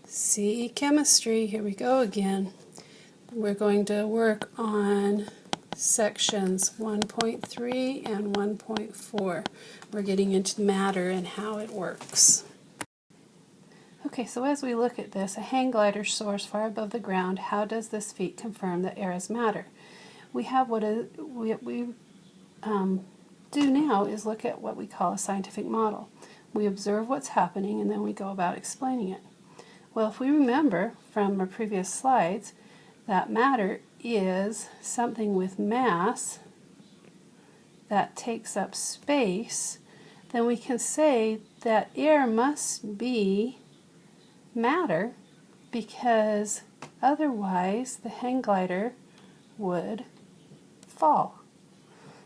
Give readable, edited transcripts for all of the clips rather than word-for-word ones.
CE Chemistry, here we go again. We're going to work on sections 1.3 and 1.4. We're getting into matter and how it works. Okay, so as we look at this, a hang glider soars far above the ground. How does this feat confirm that air is matter? We have what we do now is look at what we call a scientific model. We observe what's happening and then we go about explaining it. Well, if we remember from our previous slides that matter is something with mass that takes up space, then we can say that air must be matter, because otherwise the hang glider would fall.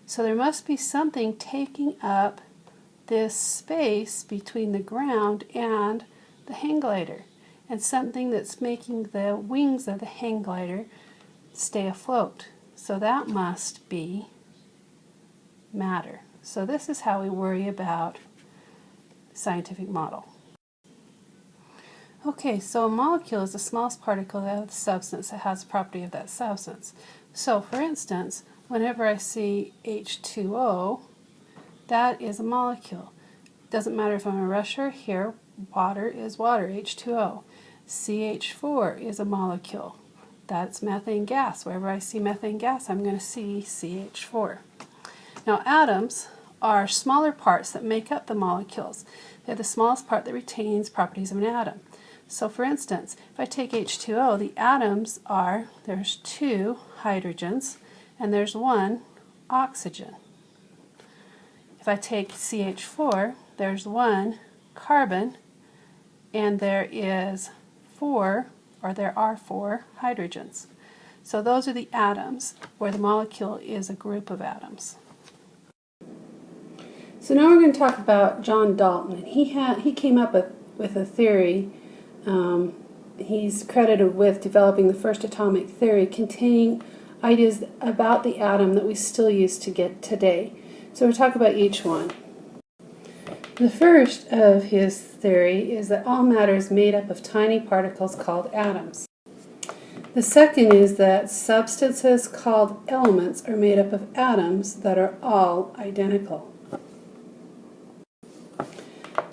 So there must be something taking up this space between the ground and the hang glider, and something that's making the wings of the hang glider stay afloat. So that must be matter. So this is how we worry about scientific model. Okay, so a molecule is the smallest particle of the substance that has the property of that substance. So for instance, whenever I see H2O, that is a molecule. Doesn't matter if I'm a rusher here, water is water, H2O. CH4 is a molecule. That's methane gas. Wherever I see methane gas, I'm going to see CH4. Now atoms are smaller parts that make up the molecules. They're the smallest part that retains properties of an atom. So for instance, if I take H2O, the atoms are, there's 2 hydrogens and there's 1 oxygen. If I take CH4, there's 1 carbon and there are 4 hydrogens. So those are the atoms, where the molecule is a group of atoms. So now we're going to talk about John Dalton. And he came up with a theory. He's credited with developing the first atomic theory containing ideas about the atom that we still use to get today. So we'll talk about each one. The first of his theory is that all matter is made up of tiny particles called atoms. The second is that substances called elements are made up of atoms that are all identical.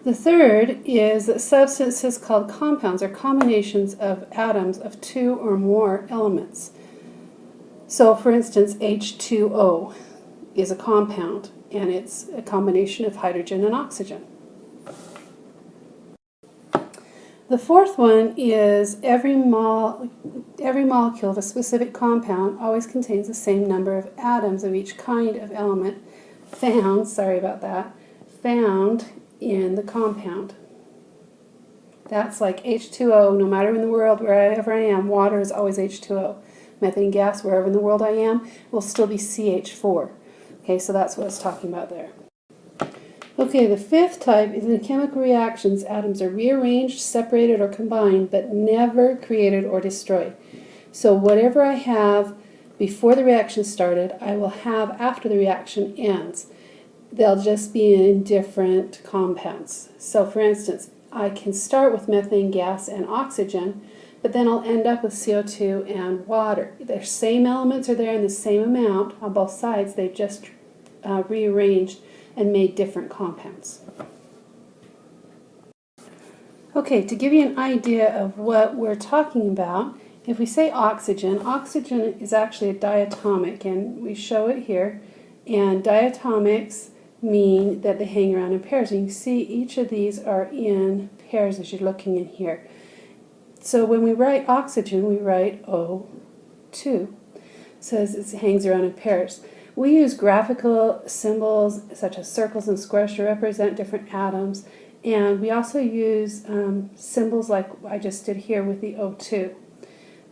The third is that substances called compounds are combinations of atoms of 2 or more elements. So for instance, H2O is a compound, and it's a combination of hydrogen and oxygen. The fourth one is every molecule of a specific compound always contains the same number of atoms of each kind of element found in the compound. That's like H2O, no matter in the world, wherever I am, water is always H2O. Methane gas, wherever in the world I am, will still be CH4. Okay, so that's what it's talking about there. Okay, the fifth type is in chemical reactions, atoms are rearranged, separated, or combined, but never created or destroyed. So whatever I have before the reaction started, I will have after the reaction ends. They'll just be in different compounds. So for instance, I can start with methane gas and oxygen, but then I'll end up with CO2 and water. The same elements are there in the same amount on both sides. They've just rearranged and made different compounds. Okay, to give you an idea of what we're talking about, if we say oxygen, oxygen is actually a diatomic, and we show it here. And diatomics mean that they hang around in pairs. And you can see each of these are in pairs as you're looking in here. So when we write oxygen, we write O2. Says it hangs around in pairs. We use graphical symbols such as circles and squares to represent different atoms, and we also use symbols like I just did here with the O2.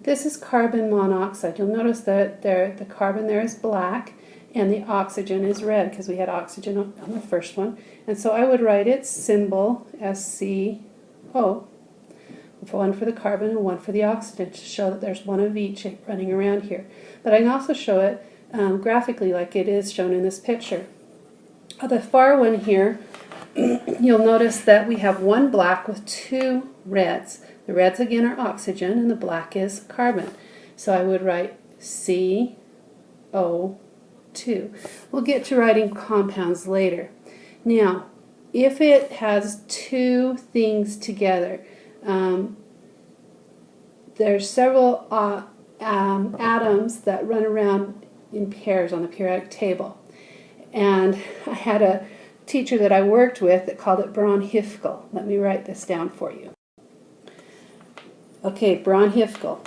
This is carbon monoxide. You'll notice that the carbon there is black and the oxygen is red because we had oxygen on the first one. And so I would write its symbol as CO, one for the carbon and one for the oxygen, to show that there's one of each running around here. But I can also show it graphically like it is shown in this picture. The far one here you'll notice that we have one black with two reds. The reds again are oxygen and the black is carbon. So I would write CO2. We'll get to writing compounds later. Now, if it has two things together, there's several atoms that run around in pairs on the periodic table. And I had a teacher that I worked with that called it Braunhifkel. Let me write this down for you. Okay, Braunhifkel.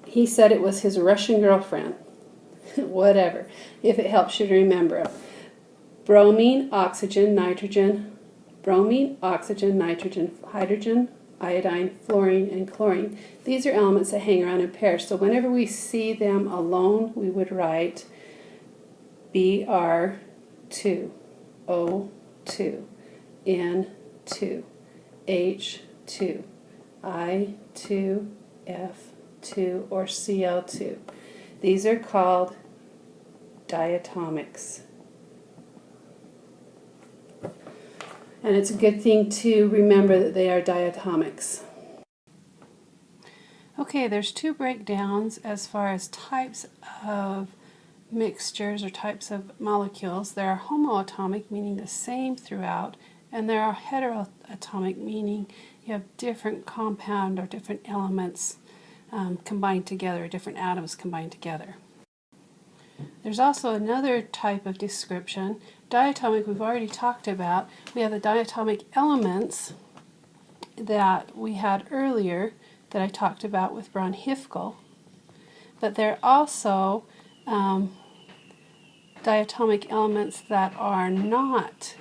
He said it was his Russian girlfriend. Whatever, if it helps you to remember it. Bromine, oxygen, nitrogen, bromine, oxygen, nitrogen, hydrogen, iodine, fluorine, and chlorine. These are elements that hang around in pairs. So whenever we see them alone, we would write Br2, O2, N2, H2, I2, F2, or Cl2. These are called diatomics. And it's a good thing to remember that they are diatomics. Okay, there's two breakdowns as far as types of mixtures or types of molecules. There are homoatomic, meaning the same throughout, and there are heteroatomic, meaning you have different compound or different elements combined together, different atoms combined together. There's also another type of description. Diatomic we've already talked about. We have the diatomic elements that we had earlier that I talked about with Braunhifkel, but there are also diatomic elements that are not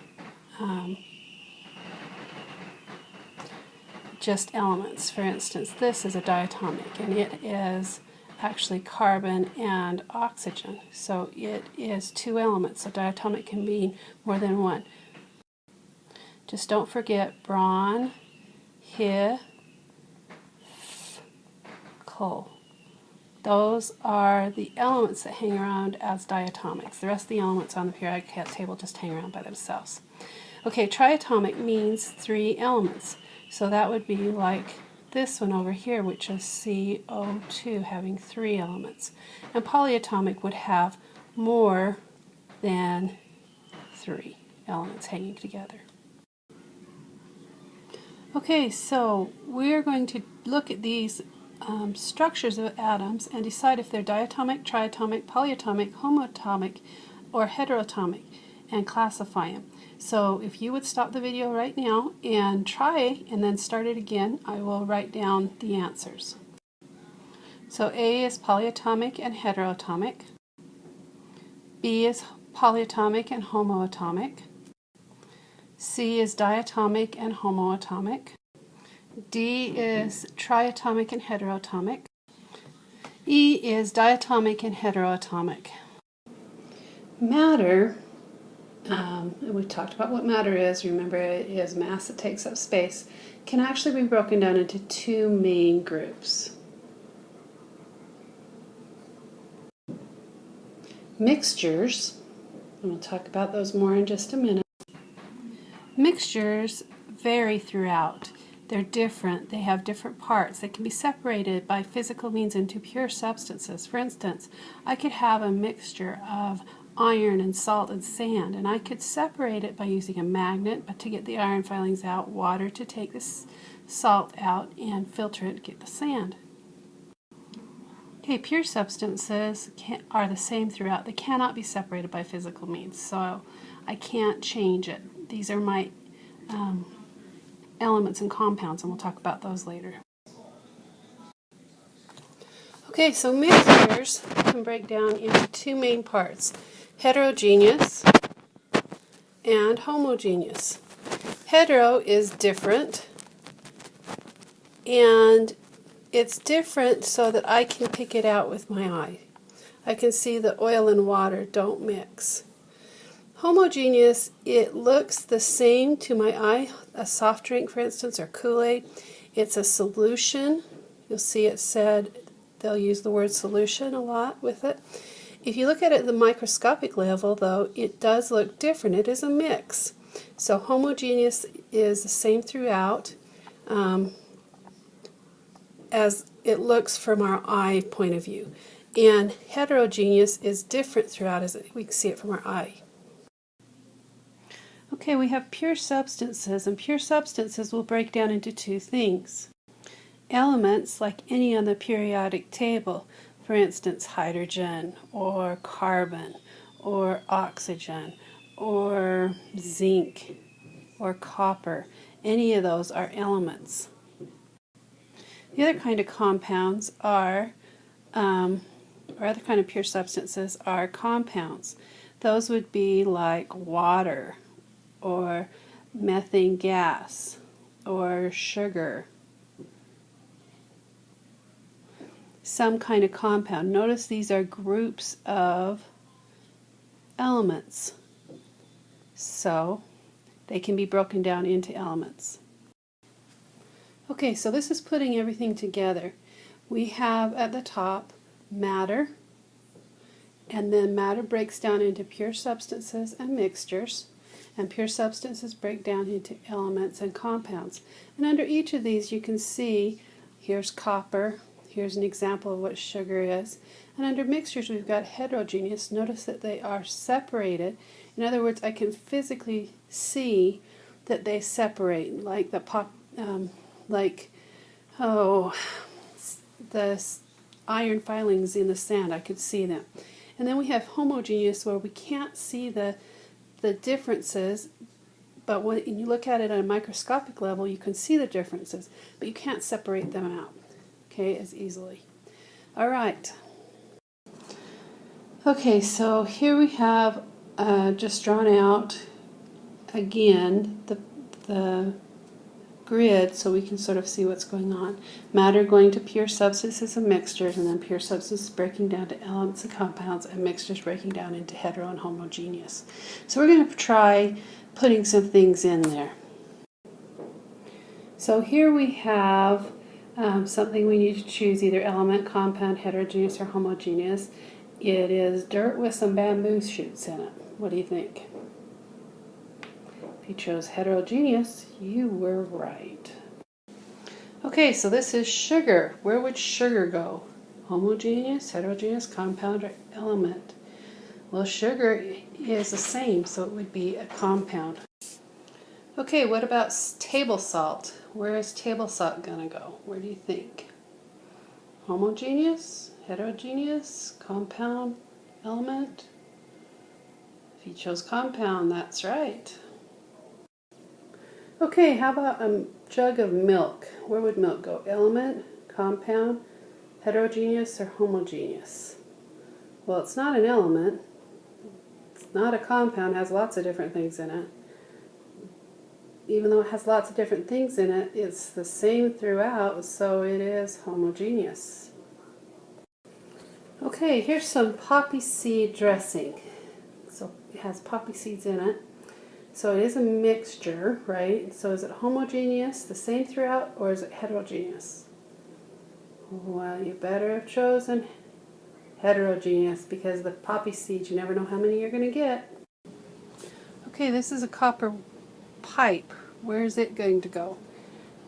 just elements. For instance, this is a diatomic, and it is actually carbon and oxygen. So it is two elements. So diatomic can be more than one. Just don't forget Braunhifkel. Those are the elements that hang around as diatomics. The rest of the elements on the periodic table just hang around by themselves. Okay, triatomic means three elements. So that would be like this one over here, which is CO2, having three elements. And polyatomic would have more than three elements hanging together. Okay, so we're going to look at these structures of atoms and decide if they're diatomic, triatomic, polyatomic, homoatomic, or heteroatomic, and classify them. So if you would stop the video right now and try and then start it again, I will write down the answers. So A is polyatomic and heteroatomic. B is polyatomic and homoatomic. C is diatomic and homoatomic. D is triatomic and heteroatomic. E is diatomic and heteroatomic. Matter, we talked about what matter is. Remember, it is mass that takes up space. Can actually be broken down into two main groups. Mixtures, and we'll talk about those more in just a minute. Mixtures vary throughout. They're different. They have different parts. They can be separated by physical means into pure substances. For instance, I could have a mixture of iron and salt and sand, and I could separate it by using a magnet but to get the iron filings out, water to take the salt out, and filter it to get the sand. Okay, pure substances are the same throughout. They cannot be separated by physical means, so I can't change it. These are my elements and compounds, and we'll talk about those later. Okay, so mixtures can break down into two main parts, heterogeneous and homogeneous. Hetero is different, and it's different so that I can pick it out with my eye. I can see that oil and water don't mix. Homogeneous, it looks the same to my eye. A soft drink, for instance, or Kool-Aid. It's a solution. You'll see it said, they'll use the word solution a lot with it. If you look at it at the microscopic level, though, it does look different. It is a mix. So homogeneous is the same throughout as it looks from our eye point of view. And heterogeneous is different throughout as we can see it from our eye. Okay, we have pure substances, and pure substances will break down into two things. Elements, like any on the periodic table, for instance, hydrogen, or carbon, or oxygen, or zinc, or copper. Any of those are elements. The other kind of compounds are, or other kind of pure substances are compounds. Those would be like water, or methane gas, or sugar. Some kind of compound. Notice these are groups of elements. So they can be broken down into elements. Okay, so this is putting everything together. We have at the top matter, and then matter breaks down into pure substances and mixtures, and pure substances break down into elements and compounds. And under each of these you can see, here's copper, here's an example of what sugar is, and under mixtures we've got heterogeneous. Notice that they are separated. In other words, I can physically see that they separate, like the the iron filings in the sand. I could see them. And then we have homogeneous, where we can't see the differences, but when you look at it at a microscopic level, you can see the differences, but you can't separate them out, okay, as easily. All right. Okay, so here we have just drawn out again the grid so we can sort of see what's going on. Matter going to pure substances and mixtures, and then pure substances breaking down to elements and compounds, and mixtures breaking down into hetero and homogeneous. So we're going to try putting some things in there. So here we have something we need to choose, either element, compound, heterogeneous, or homogeneous. It is dirt with some bamboo shoots in it. What do you think? If you chose heterogeneous, you were right. Okay, so this is sugar. Where would sugar go? Homogeneous, heterogeneous, compound, or element? Well, sugar is the same, so it would be a compound. Okay, what about table salt? Where is table salt going to go? Where do you think? Homogeneous, heterogeneous, compound, element? If you chose compound, that's right. Okay, how about a jug of milk? Where would milk go? Element, compound, heterogeneous, or homogeneous? Well, it's not an element. It's not a compound. It has lots of different things in it. Even though it has lots of different things in it, it's the same throughout, so it is homogeneous. Okay, here's some poppy seed dressing. So it has poppy seeds in it. So it is a mixture, right? So is it homogeneous, the same throughout, or is it heterogeneous? Well, you better have chosen heterogeneous, because the poppy seeds, you never know how many you're going to get. Okay, this is a copper pipe. Where is it going to go?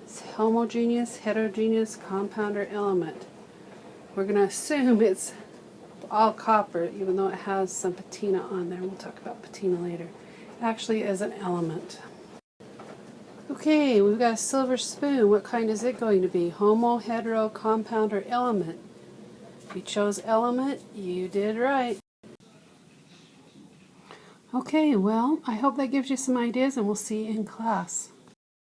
It's homogeneous, heterogeneous, compound, or element. We're going to assume it's all copper, even though it has some patina on there. We'll talk about patina later. Actually as an element. Okay, we've got a silver spoon. What kind is it going to be? Homo, hetero, compound, or element? If you chose element, you did right. Okay, well, I hope that gives you some ideas, and we'll see you in class.